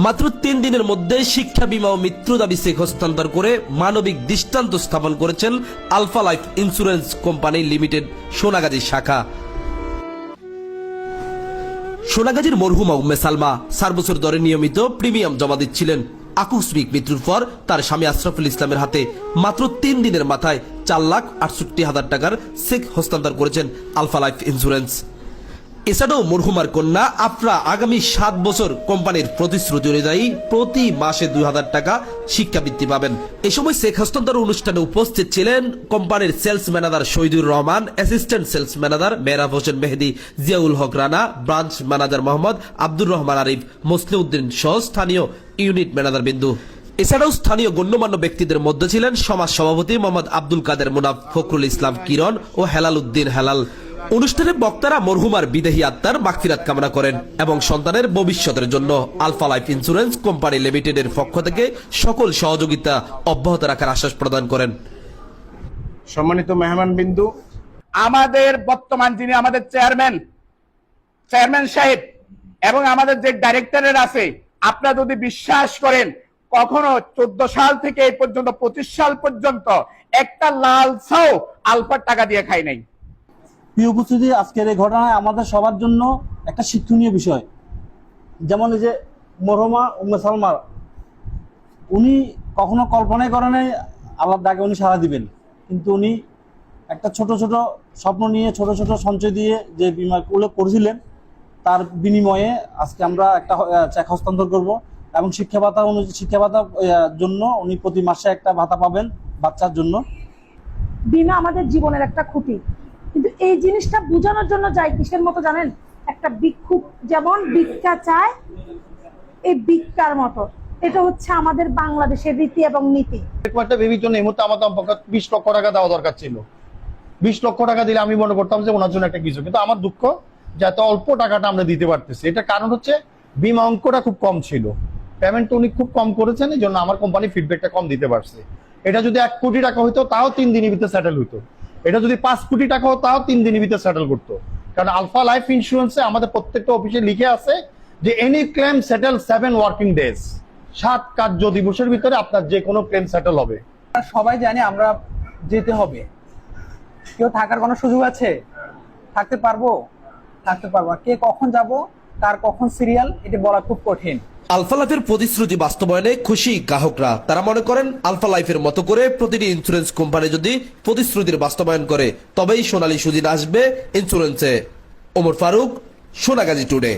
মাত্র 3 দিনের মধ্যে শিক্ষা বীমা ও মৃত্যু দাবি চেক হস্তান্তর করে মানবিক দৃষ্টান্ত স্থাপন করেছেন Alpha Life Insurance Company Limited Sonagazi শাখা। সোনাগাজীর মরহুমা উম্মে সালমা 4 বছর ধরে নিয়মিত প্রিমিয়াম জমা দিচ্ছিলেন। আকস্মিক মৃত্যুর পর তার স্বামী আশরাফুল ইসলামের হাতে মাত্র 3 দিনের মাথায় 4,68,000 টাকার চেক হস্তান্তর করেছেন আলফা লাইফ ইন্স্যুরেন্স। এছাড়াও মরহুমার কন্যা আফরা আগামী 7 বছর কোম্পানির প্রতিশ্রুতি অনুযায়ী প্রতি মাসে 2,000 টাকা শিক্ষাবৃত্তি পাবেন। এ সময় চেক হস্তান্তর অনুষ্ঠানে উপস্থিত ছিলেন কোম্পানির sales manager Shahidur Rahman, assistant sales manager Mehrab Hossain Mehedi, Ziaul Haque Rana, branch manager Mohammad Abdur Rahman Arif, Musliuddin সহ স্থানীয় ইউনিট ম্যানেজার বিন্দু। এছাড়াও স্থানীয় গণ্যমান্য ব্যক্তিদের মধ্যে ছিলেন সমাজ সভাপতি মোহাম্মদ আব্দুল কাদের মুনাফ, ফখরুল ইসলাম কিরণ ও হেলাল উদ্দিন হেলাল। অনুষ্ঠানে বক্তারা মরহুমার বিদেহী আত্মার মাগফিরাত কামনা করেন এবং সন্তানের ভবিষ্যতের জন্য আলফা লাইফ ইন্স্যুরেন্স কোম্পানি লিমিটেডের পক্ষ থেকে সকল সহযোগিতা অব্যাহত রাখার আশ্বাস প্রদান করেন। সম্মানিত মেহমান বিন্দু, আমাদের বর্তমান যিনি আমাদের চেয়ারম্যান সাহেব এবং আমাদের যে ডাইরেক্টরের আছে, আপনারা যদি বিশ্বাস করেন কখনো 14 সাল থেকে এই পর্যন্ত 25 সাল পর্যন্ত একটা লাল ছাও আলফার টাকা দিয়ে খাই নাই। প্রিয় উপস্থিতি, আজকের এই ঘটনায় আমাদের সবার জন্য একটা শিক্ষণীয় বিষয়। যেমন এই যে মরহুমা উম্মে সালমা, উনি কখনো কল্পনাই করেন নাই আল্লাহর ডাকে উনি সাড়া দিবেন, কিন্তু উনি একটা ছোট ছোট স্বপ্ন নিয়ে ছোট ছোট সঞ্চয় দিয়ে যে বিমা করেছিলেন, তার বিনিময়ে আজকে আমরা একটা চেক হস্তান্তর করব এবং শিক্ষা ভাতার জন্য উনি প্রতি মাসে একটা ভাতা পাবেন বাচ্চার জন্য। বিমা আমাদের জীবনের একটা খুঁটি, কিন্তু এই জিনিসটা বোঝানোর জন্য যাই কিসের মতো জানেন, একটা ভিক্ষুক যেমন ভিক্ষা চায়, এই ভিক্ষার মতো। এটা হচ্ছে আমাদের বাংলাদেশের রীতি এবং নীতি। একটা বেবির জন্য এই মুহূর্তে আমার 20 লক্ষ টাকা দেওয়া দরকার ছিল। 20 লক্ষ টাকা দিলে আমি মনে করতাম যে ওনার জন্য একটা কিছু, কিন্তু আমার দুঃখ যে এত অল্প টাকাটা আমরা দিতে পারতেছি। এটার কারণ হচ্ছে বিমা অঙ্কটা খুব কম ছিল, পেমেন্ট উনি খুব কম করেছেন, এই জন্য আমার কোম্পানি ফিডব্যাকটা কম দিতে পারছে। এটা যদি 1 কোটি টাকা হইতো তাও 3 দিনের ভিতরে সেটেল হইতো, এটা যদি 5 কোটি টাকা হতো তাও 3 দিনের ভিতরে সেটেল করতো। কারণ আলফা লাইফ ইন্স্যুরেন্সে আমাদের প্রত্যেকটা অফিসে লিখে আছে যে any claim settle 7 working days, 7 কার্য দিবসের ভিতরে আপনার যে কোনো ক্লেম সেটেল হবে। সবাই জানি আমরা যেতে হবে, কেউ থাকার কোনো সুযোগ আছে? থাকতে পারবো না। কে কখন যাব, কার কখন সিরিয়াল, এটা বলা খুব কঠিন। আলফা লাইফের প্রতিশ্রুতি বাস্তবায়নে খুশি গ্রাহকরা। তারা মনে করেন আলফা লাইফের মতো করে প্রতিটি ইন্স্যুরেন্স কোম্পানি যদি প্রতিশ্রুতির বাস্তবায়ন করে তবেই সোনালী সুদিন আসবে ইন্স্যুরেন্সে। ওমর ফারুক, সোনাগাজী টুডে।